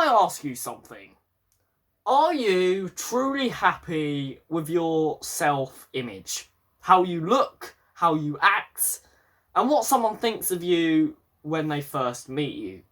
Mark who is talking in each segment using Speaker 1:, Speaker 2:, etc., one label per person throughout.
Speaker 1: I ask you something? Are you truly happy with your self-image? How you look, how you act, and what someone thinks of you when they first meet you?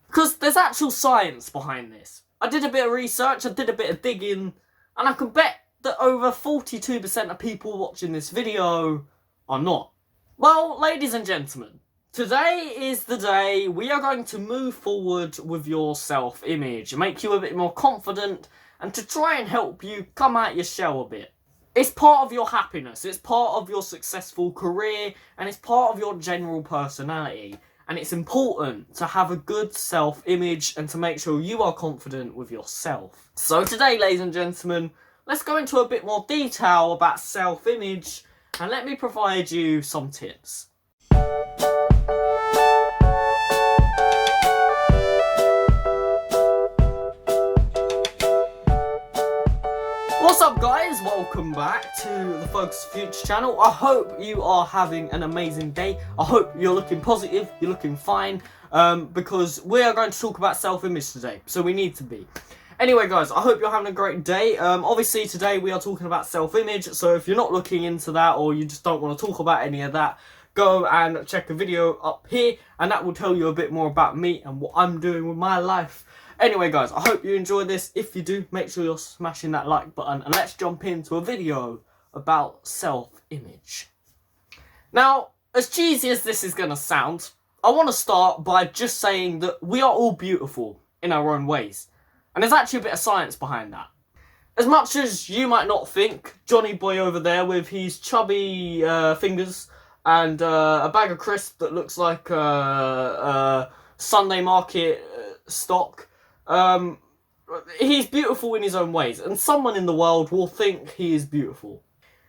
Speaker 1: Because there's actual science behind this. I did a bit of research, I did a bit of digging, and I can bet that over 42% of people watching this video are not. Well, ladies and gentlemen, today is the day we are going to move forward with your self-image, make you a bit more confident, and to try and help you come out your shell a bit. It's part of your happiness, it's part of your successful career, and it's part of your general personality. And it's important to have a good self-image and to make sure you are confident with yourself. So today, ladies and gentlemen, let's go into a bit more detail about self-image, and let me provide you some tips. What's up, guys? Welcome back to the Focus Future channel. I hope you are having an amazing day. I hope you're looking positive, you're looking fine, because we are going to talk about self-image today, so we need to be. Anyway, guys, I hope you're having a great day. Obviously, today we are talking about self-image, so if you're not looking into that or you just don't want to talk about any of that, go and check a video up here, and that will tell you a bit more about me and what I'm doing with my life. Anyway, guys, I hope you enjoyed this. If you do, make sure you're smashing that like button, and let's jump into a video about self-image. Now, as cheesy as this is going to sound, I want to start by just saying that we are all beautiful in our own ways. And there's actually a bit of science behind that. As much as you might not think, Johnny Boy over there with his chubby fingers and a bag of crisps that looks like Sunday market stock, he's beautiful in his own ways, and someone in the world will think he is beautiful.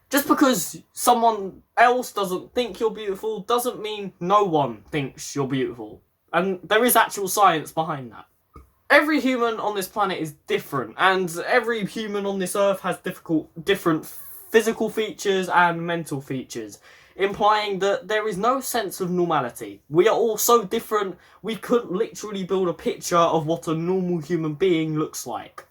Speaker 1: Just because someone else doesn't think you're beautiful doesn't mean no one thinks you're beautiful. And there is actual science behind that. Every human on this planet is different, and every human on this earth has different physical features and mental features, implying that there is no sense of normality. We are all so different, we couldn't literally build a picture of what a normal human being looks like.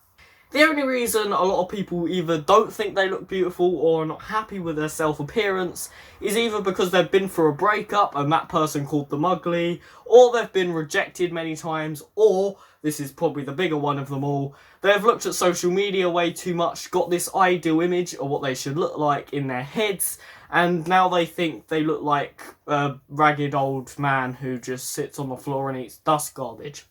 Speaker 1: The only reason a lot of people either don't think they look beautiful or are not happy with their self-appearance is either because they've been through a breakup and that person called them ugly, or they've been rejected many times, or, this is probably the bigger one of them all, they've looked at social media way too much, got this ideal image of what they should look like in their heads, and now they think they look like a ragged old man who just sits on the floor and eats dust garbage.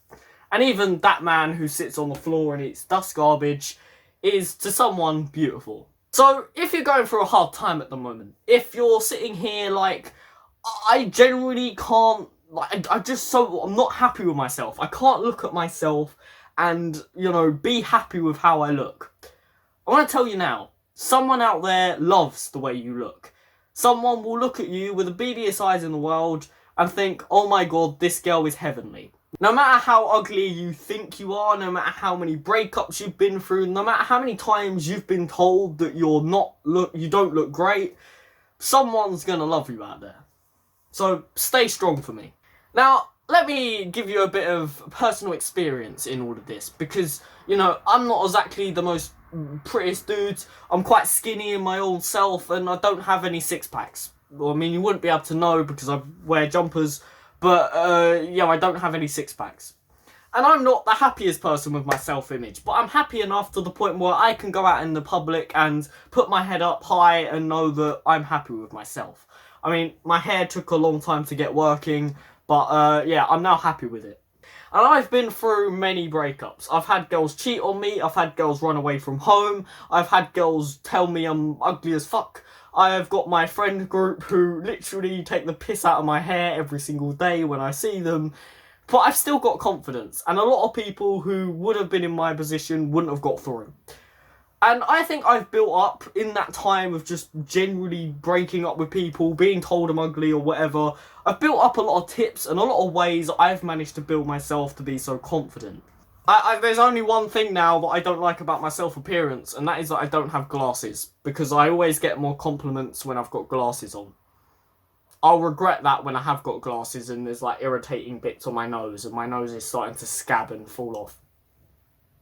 Speaker 1: And even that man who sits on the floor and eats dust garbage is, to someone, beautiful. So, if you're going through a hard time at the moment, if you're sitting here like, I generally can't, like, I'm not happy with myself. I can't look at myself and, be happy with how I look. I want to tell you now, someone out there loves the way you look. Someone will look at you with the beadiest eyes in the world and think, oh my god, this girl is heavenly. No matter how ugly you think you are, no matter how many breakups you've been through, no matter how many times you've been told that you don't look great, someone's gonna love you out there. So stay strong for me. Now, let me give you a bit of personal experience in all of this, because, I'm not exactly the most prettiest dude. I'm quite skinny in my own self, and I don't have any six-packs. Well, I mean, you wouldn't be able to know because I wear jumpers, but, I don't have any six-packs. And I'm not the happiest person with my self-image, but I'm happy enough to the point where I can go out in the public and put my head up high and know that I'm happy with myself. I mean, my hair took a long time to get working, but, I'm now happy with it. And I've been through many breakups. I've had girls cheat on me, I've had girls run away from home, I've had girls tell me I'm ugly as fuck. I have got my friend group who literally take the piss out of my hair every single day when I see them. But I've still got confidence, and a lot of people who would have been in my position wouldn't have got through. And I think I've built up in that time of just generally breaking up with people, being told I'm ugly or whatever. I've built up a lot of tips and a lot of ways I've managed to build myself to be so confident. There's only one thing now that I don't like about my self-appearance, and that is that I don't have glasses, because I always get more compliments when I've got glasses on. I'll regret that when I have got glasses and there's like irritating bits on my nose, and my nose is starting to scab and fall off.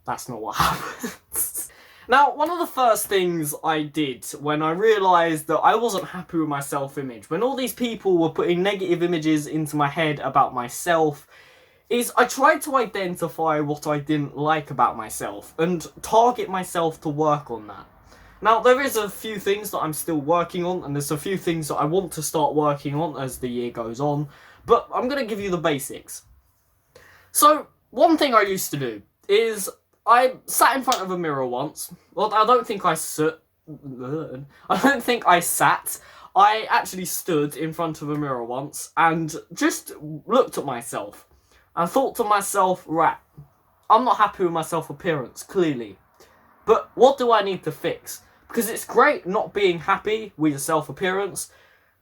Speaker 1: That's not what happens. Now, one of the first things I did when I realised that I wasn't happy with my self-image, when all these people were putting negative images into my head about myself, is I tried to identify what I didn't like about myself and target myself to work on that. Now, there is a few things that I'm still working on, and there's a few things that I want to start working on as the year goes on, but I'm going to give you the basics. So, one thing I used to do is I sat in front of a mirror once. Well, I don't think I sat. I actually stood in front of a mirror once and just looked at myself and thought to myself, right, I'm not happy with my self-appearance, clearly. But what do I need to fix? Because it's great not being happy with your self-appearance,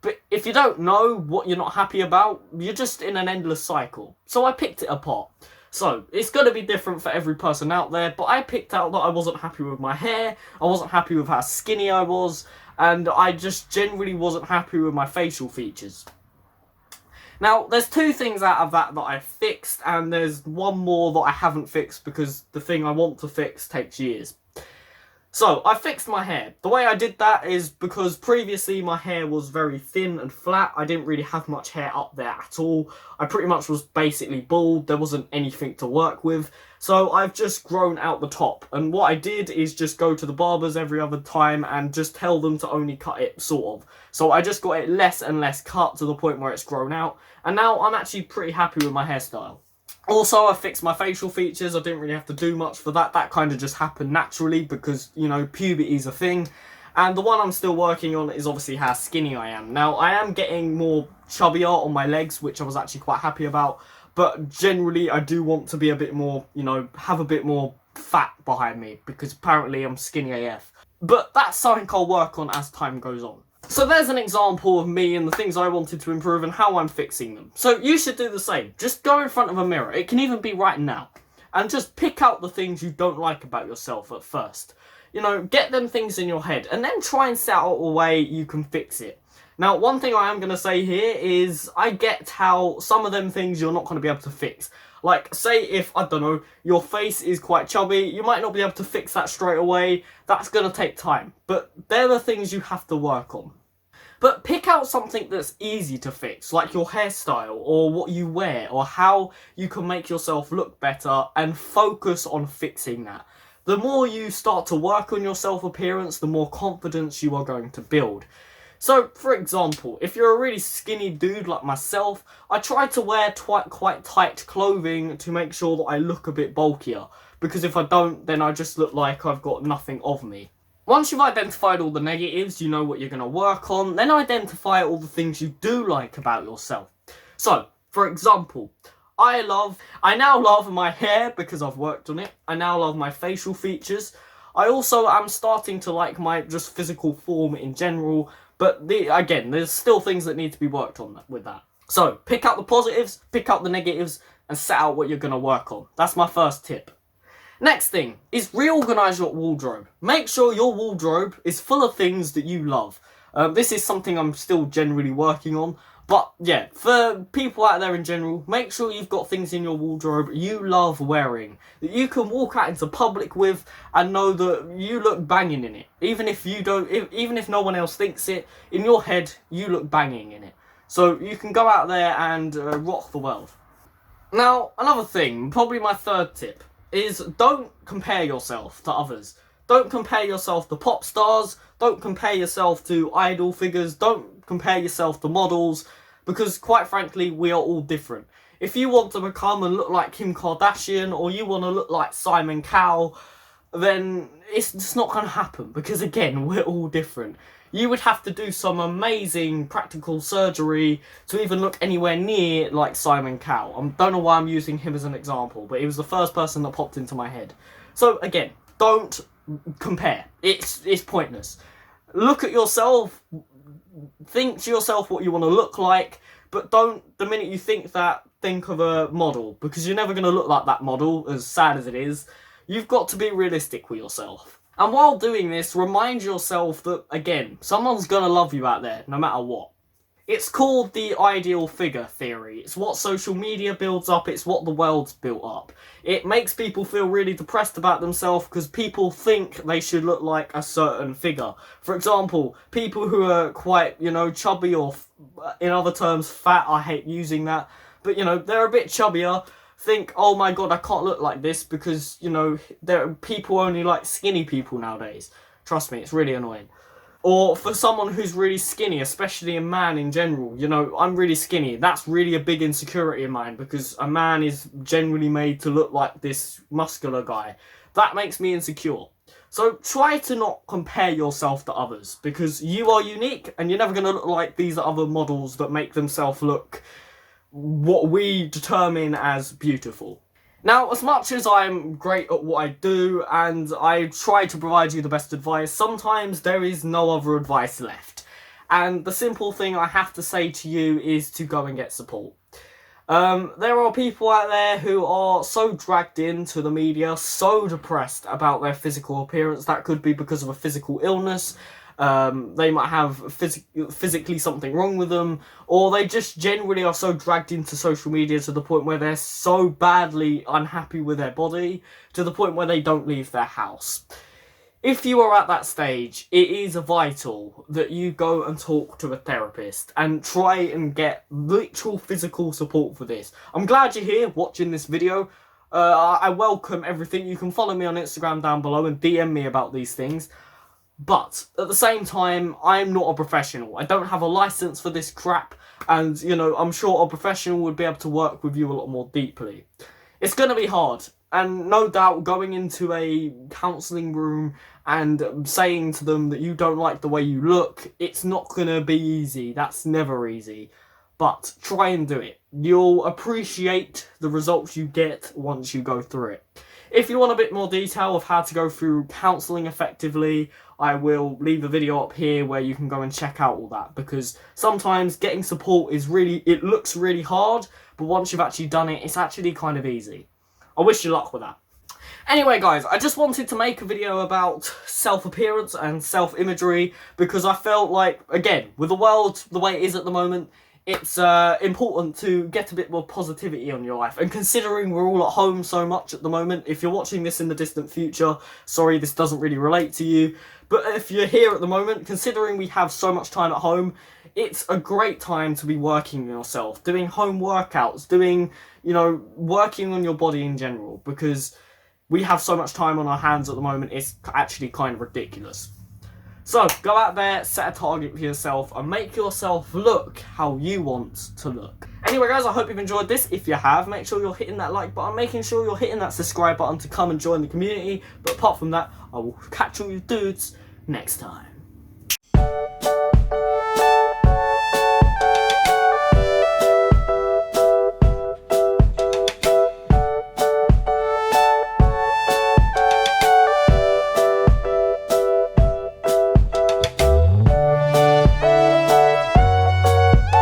Speaker 1: but if you don't know what you're not happy about, you're just in an endless cycle. So I picked it apart. So, it's going to be different for every person out there, but I picked out that I wasn't happy with my hair, I wasn't happy with how skinny I was, and I just generally wasn't happy with my facial features. Now, there's two things out of that I fixed, and there's one more that I haven't fixed because the thing I want to fix takes years. So, I fixed my hair. The way I did that is because previously my hair was very thin and flat. I didn't really have much hair up there at all. I pretty much was basically bald. There wasn't anything to work with. So, I've just grown out the top. And what I did is just go to the barbers every other time and just tell them to only cut it, sort of. So, I just got it less and less cut to the point where it's grown out. And now I'm actually pretty happy with my hairstyle. Also, I fixed my facial features. I didn't really have to do much for that. That kind of just happened naturally because, you know, puberty is a thing. And the one I'm still working on is obviously how skinny I am. Now, I am getting more chubbier on my legs, which I was actually quite happy about. But generally, I do want to be a bit more, you know, have a bit more fat behind me because apparently I'm skinny AF. But that's something I'll work on as time goes on. So there's an example of me and the things I wanted to improve and how I'm fixing them. So you should do the same. Just go in front of a mirror. It can even be right now. And just pick out the things you don't like about yourself at first. You know, get them things in your head and then try and set out a way you can fix it. Now, one thing I am going to say here is I get how some of them things you're not going to be able to fix. Like, say if, I don't know, your face is quite chubby, you might not be able to fix that straight away. That's going to take time. But they're the things you have to work on. But pick out something that's easy to fix, like your hairstyle, or what you wear, or how you can make yourself look better, and focus on fixing that. The more you start to work on your self-appearance, the more confidence you are going to build. So, for example, if you're a really skinny dude like myself, I try to wear quite tight clothing to make sure that I look a bit bulkier. Because if I don't, then I just look like I've got nothing of me. Once you've identified all the negatives, you know what you're going to work on, then identify all the things you do like about yourself. So, for example, I now love my hair because I've worked on it. I now love my facial features. I also am starting to like my just physical form in general, but again, there's still things that need to be worked on with that. So, pick out the positives, pick out the negatives, and set out what you're going to work on. That's my first tip. Next thing is reorganise your wardrobe. Make sure your wardrobe is full of things that you love. This is something I'm still generally working on. But yeah, for people out there in general, make sure you've got things in your wardrobe you love wearing. That you can walk out into public with and know that you look banging in it. Even if no one else thinks it, in your head, you look banging in it. So you can go out there and rock the world. Now, another thing, probably my third tip, is don't compare yourself to others. Don't compare yourself to pop stars. Don't compare yourself to idol figures. Don't compare yourself to models. Because quite frankly, we are all different. If you want to become and look like Kim Kardashian, or you want to look like Simon Cowell, then it's just not going to happen. Because again, we're all different. You would have to do some amazing practical surgery to even look anywhere near like Simon Cowell. I don't know why I'm using him as an example, but he was the first person that popped into my head. So again, don't compare. It's pointless. Look at yourself, think to yourself what you want to look like, but don't, the minute you think that, think of a model, because you're never going to look like that model, as sad as it is. You've got to be realistic with yourself. And while doing this, remind yourself that, again, someone's going to love you out there, no matter what. It's called the ideal figure theory. It's what social media builds up, it's what the world's built up. It makes people feel really depressed about themselves because people think they should look like a certain figure. For example, people who are quite, chubby or, in other terms, fat, I hate using that, but, they're a bit chubbier, think, oh my god, I can't look like this because, people only like skinny people nowadays. Trust me, it's really annoying. Or for someone who's really skinny, especially a man in general, I'm really skinny. That's really a big insecurity of mine because a man is generally made to look like this muscular guy. That makes me insecure. So try to not compare yourself to others because you are unique and you're never going to look like these other models that make themselves look what we determine as beautiful. Now, as much as I'm great at what I do and I try to provide you the best advice, sometimes there is no other advice left. And the simple thing I have to say to you is to go and get support. There are people out there who are so dragged into the media, so depressed about their physical appearance. That could be because of a physical illness. They might have physically something wrong with them, or they just generally are so dragged into social media to the point where they're so badly unhappy with their body, to the point where they don't leave their house. If you are at that stage, it is vital that you go and talk to a therapist and try and get literal physical support for this. I'm glad you're here watching this video. I welcome everything. You can follow me on Instagram down below and DM me about these things. But, at the same time, I'm not a professional. I don't have a license for this crap, and, I'm sure a professional would be able to work with you a lot more deeply. It's going to be hard, and no doubt going into a counselling room and saying to them that you don't like the way you look, it's not going to be easy. That's never easy. But try and do it. You'll appreciate the results you get once you go through it. If you want a bit more detail of how to go through counselling effectively, I will leave a video up here where you can go and check out all that, because sometimes getting support it looks really hard, but once you've actually done it, it's actually kind of easy. I wish you luck with that. Anyway guys, I just wanted to make a video about self-appearance and self-imagery because I felt like, again, with the world the way it is at the moment, it's important to get a bit more positivity on your life. And considering we're all at home so much at the moment, if you're watching this in the distant future, sorry, this doesn't really relate to you. But if you're here at the moment, considering we have so much time at home, it's a great time to be working on yourself, doing home workouts, doing, working on your body in general, because we have so much time on our hands at the moment, it's actually kind of ridiculous. So, go out there, set a target for yourself, and make yourself look how you want to look. Anyway guys, I hope you've enjoyed this. If you have, make sure you're hitting that like button, making sure you're hitting that subscribe button to come and join the community. But apart from that, I will catch all you dudes next time.